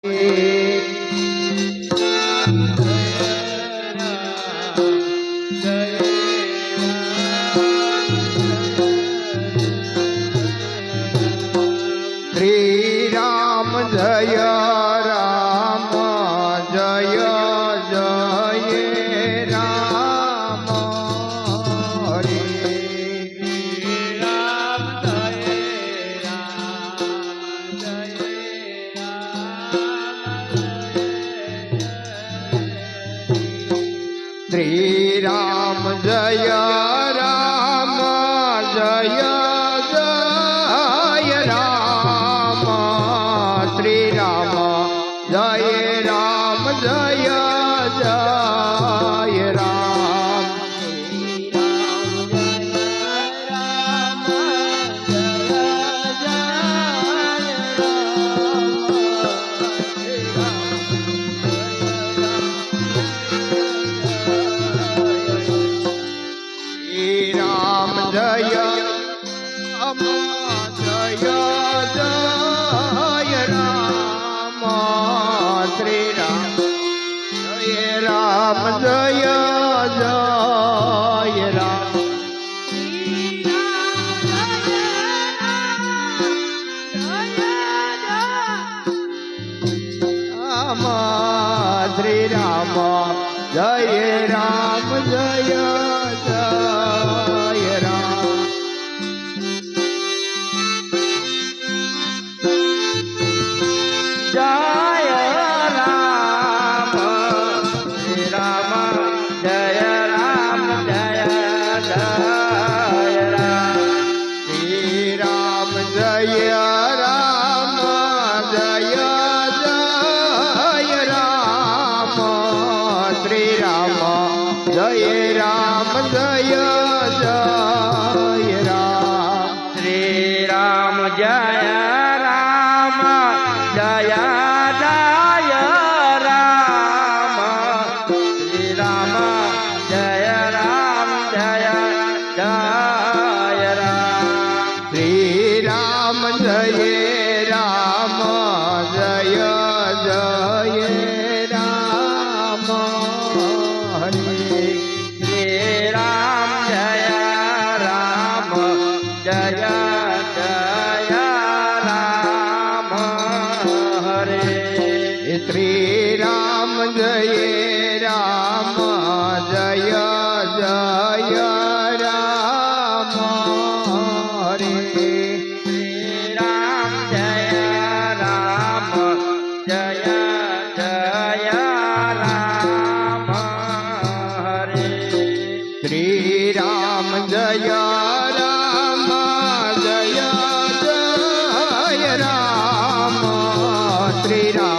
શ્રી રામ જય રામ જય જય રામ હરે રામ જય રામ જય રામ શ્રી રામ જય રામ જય શ્રી રામ જય રામ જય જય રામ શ્રી રામ જય જય શ્રી રામ જય રામ જય જય રામ શ્રી રામ જય રામ જય જય રામ જય શ્રી રામ જય રામ જય જય રામ હરે શ્રી રામ જય રામ જય જય રામ હરે શ્રી રામ જય રામ જય જય રામ શ્રી રામ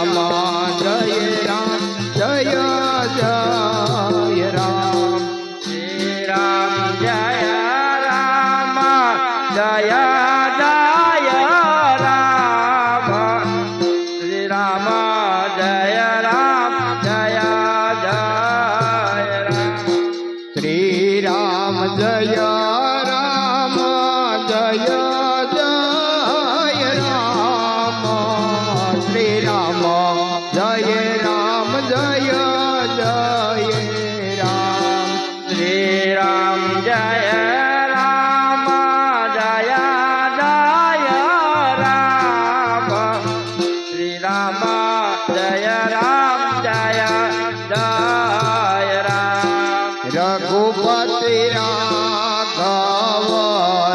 રઘુપતિ રાઘવ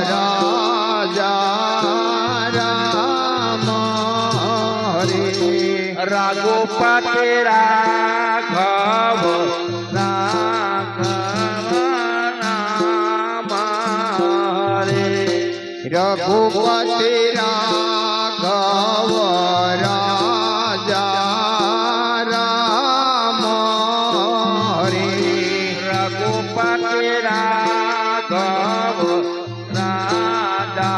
રાજા રામ હરે રઘુપતિ રાઘવ રામ હરે રઘુપતિ રાઘવ રાજા રામ હરે રઘુપતિ રાઘવ રાજા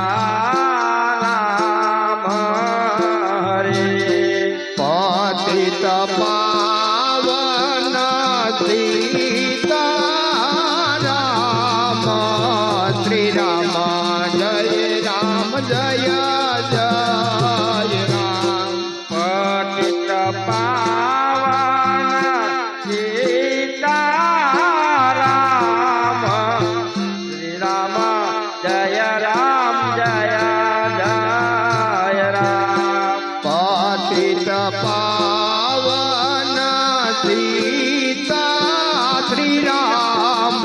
રામ હરે પતિત પાવન સીતારામ શ્રી રામ જય રામ જય જય રામ પતિત પાવન સીતારામ શ્રી રામ જય રામ જય જય રામ પતિત પાવન સીતા શ્રી રામ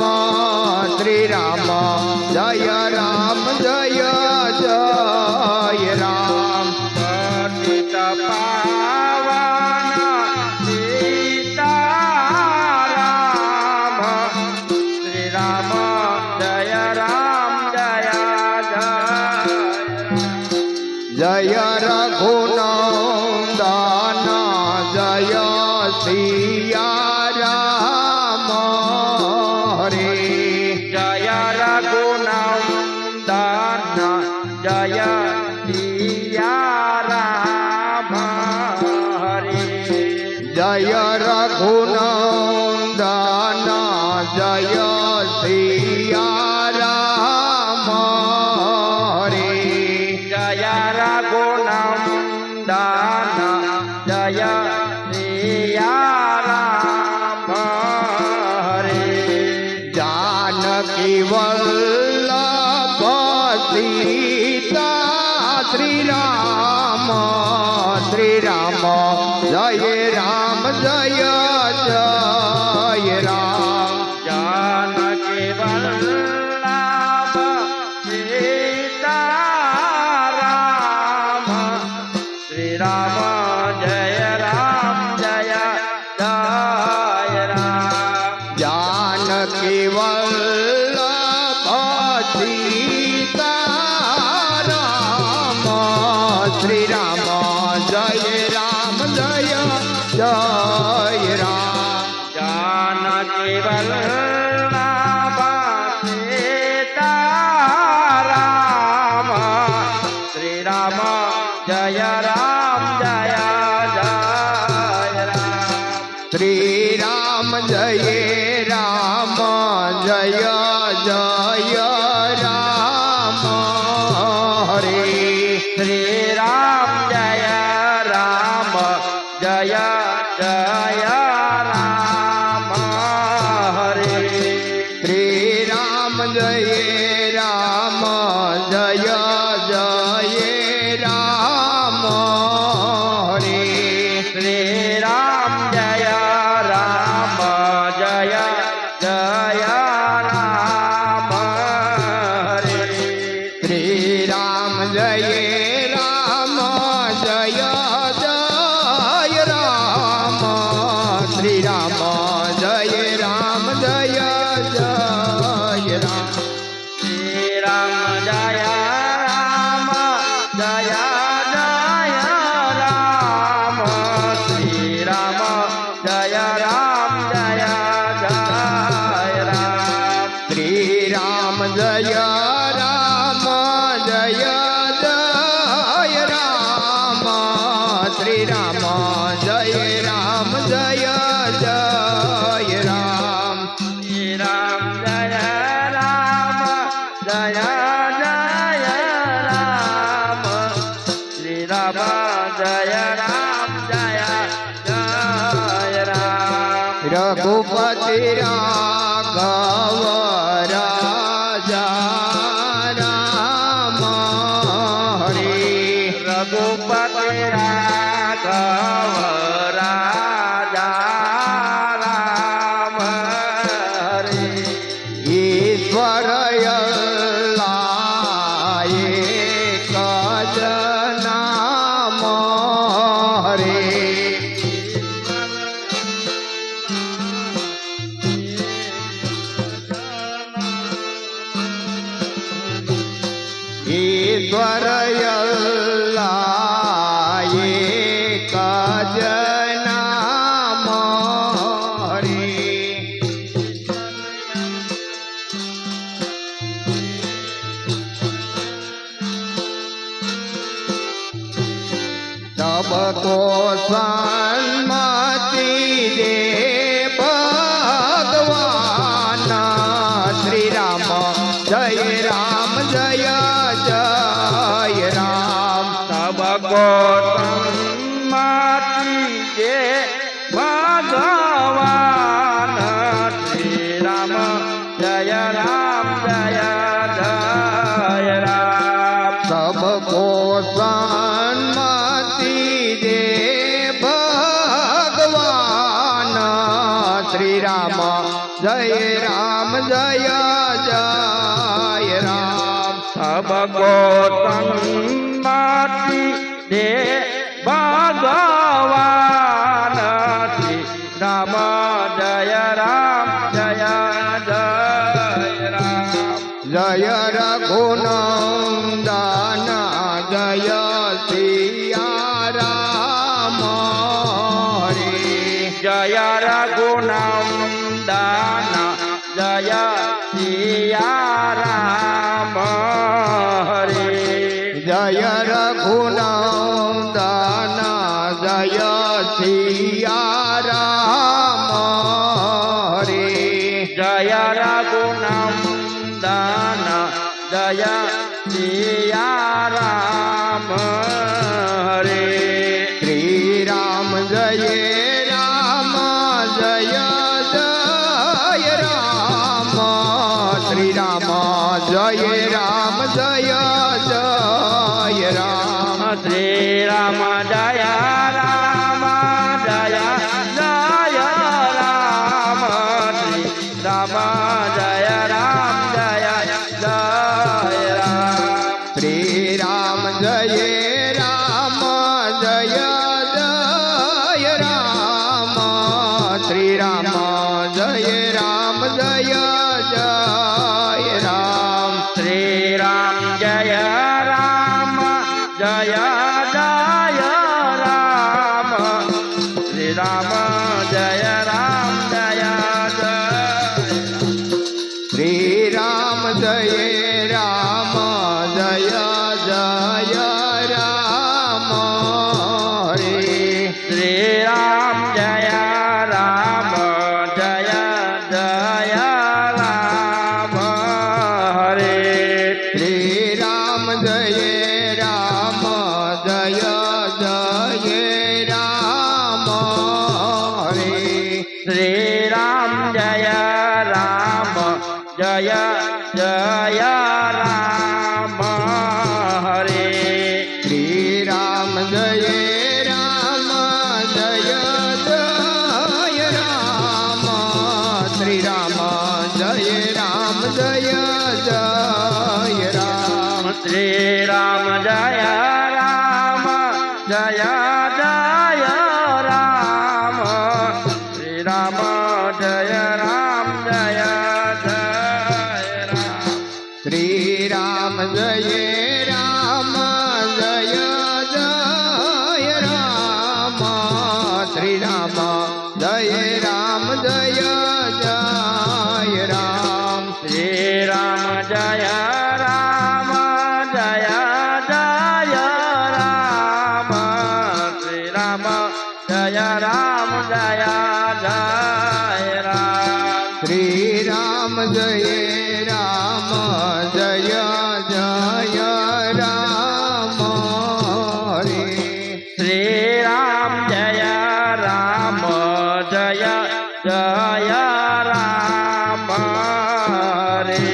જય રામ જય જય રામ પતિત પાવન સીતારામ શ્રી રામ જય રામ જય જય જય રઘુનંદન જય સિયા રામ હરે જય રઘુનંદન જય સિયા રામ હરે જય રઘુનંદન જય સિયા રામ હરે જય રઘુનંદન જય સિયા રામ હરે जानकी वल्लभ सीता श्री राम जय राम जय जय राम जानकी वल्लभ सीता राम श्री राम जय राम जय जय राम जानकी वल्लभ सीता राम श्री राम जय राम जय जय राम जानकी वल्लभ सीता राम श्री राम जय राम जय जय राम श्री राम जय राम जय जय राम हरे श्री राम जय राम जय जय राम हरे श्री राम जय राम जय जय राम हरे श्री राम जय राम जय जय राम हरे श्री राम जय राम जय जय राम श्री राम जय राम जय जय राम श्री राम जय राम जय जय राम श्री राम जय राम जय जय राम श्री राम जय राम जय जय राम श्री राम जय राम जय जय राम श्री राम जय राम जय जय राम श्री राम जय राम जय जय राम रघुपति राघव राजा राम हरे रघुपति राघव राजा राम हरे ईश्वर एक नाम हरे જે ભગવાન શ્રી રામ જય રામ જય જય રામ સબકો સન્મતિ દે ભગવાન શ્રી રામ જય રામ જય જય રામ સબકો સન્મતિ દે ભગવાન શ્રી રામ જય રામ જય જય રામ જય રઘુનંદન જય સિયા રામ હરે જય રઘુનંદન જય સિયા રામ હરે જય રઘુનંદન જય સિયા રામ હરે જય રઘુનંદન જય સિયા રામ હરે શ્રી રામ જય રામ જય જય રામ શ્રી રામ જય રામ જય જય રામ શ્રી રામ જય રામ જય જય રામ શ્રી રામ જય રામ જય જય રામ શ્રી રામ જય રામ જય જય રામ શ્રી રામ જય રામ જય જય રામ શ્રી રામ જય રામ જય જય રામ શ્રી રામ જય રામ જય જય શ્રી રામ જય રામ જય જય રામ હરે શ્રી રામ જય રામ જય જય રામ હરે શ્રી રામ જય રામ જય જય રામ હરે શ્રી રામ જય રામ જય જય રામ હરે શ્રી રામ જય રામ જય જય રામ શ્રી રામ જય રામ જય જય રામ શ્રી રામ જય રામ જય જય રામ શ્રી રામ જય રામ જય જય રામ શ્રી રામ જય રામ જય જય રામ શ્રી રામ જય રામ જય જય રામ શ્રી રામ જય રામ જય જય રામ શ્રી રામ જય રામ જય જય રામ શ્રી રામ જય રામ જય જય રામ હરે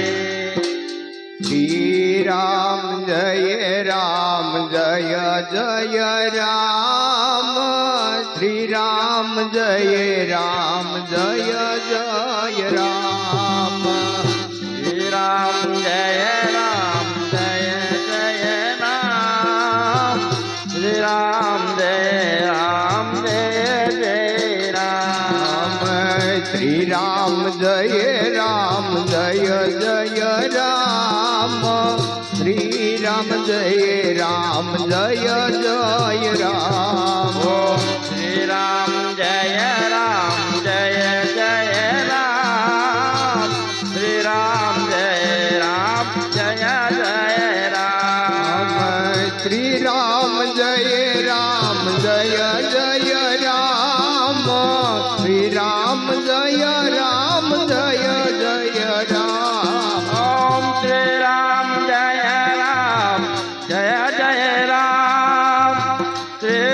શ્રી રામ જય રામ જય જય રામ હરે શ્રી રામ જય રામ જય જય રામ શ્રી રામ જય રામ જય જય રામ શ્રી રામ જય રામ જય જય રામ શ્રી રામ જય રામ જય જય રામ શ્રી રામ જય રામ જય જય રામ શ્રી રામ જય રામ જય જય રામ શ્રી રામ જય રામ જય જય રામ શ્રી રામ જય રામ જય જય રામ શ્રી રામ જય રામ જય જય રામ શ્રી રામ જય રામ જય જય રામ ઓમ શ્રી રામ જય રામ જય જય રામ શ્રી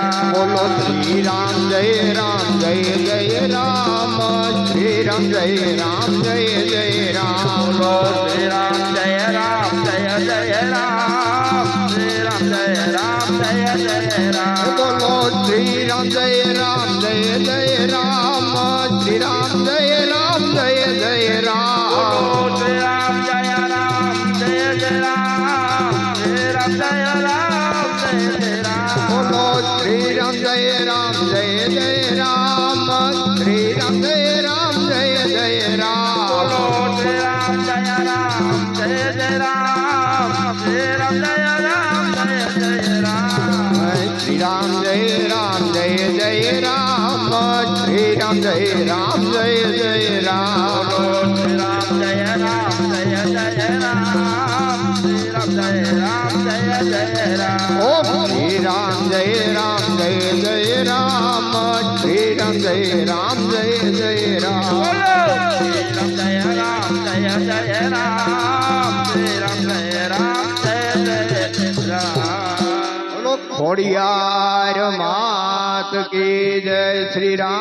રામ બોલો શ્રી રામ જય રામ શ્રી રામ જય રામ બોલો શ્રી રામ જય રામ જય રામ શ્રી રામ જય રામ જય રામ બોલો શ્રી રામ જય રામ શ્રી રામ જય રામ રામ બોલો શ્રી રામ જય રામ જય રામ શ્રી રામ જય રામ રામ બોલો શ્રી રામ જય રામ રામ શ્રી રામ જય રામ રામ બોલો શ્રી રામ જય રામ રામ શ્રી રામ જય રામ રામ શ્રી રામ જય રામ રામ શ્રી રામ જય રામ રામ બોલો શ્રી રામ જય રામ રામ શ્રી રામ જય રામ રામ ઓમ શ્રી રામ જય રામ રામ શ્રી રામ જય રામ રામ બોલો શ્રી રામ જય રામ રામ શ્રી રામ જય રામ રામ બોલો ખોડિયાર માત કી જય શ્રી રામ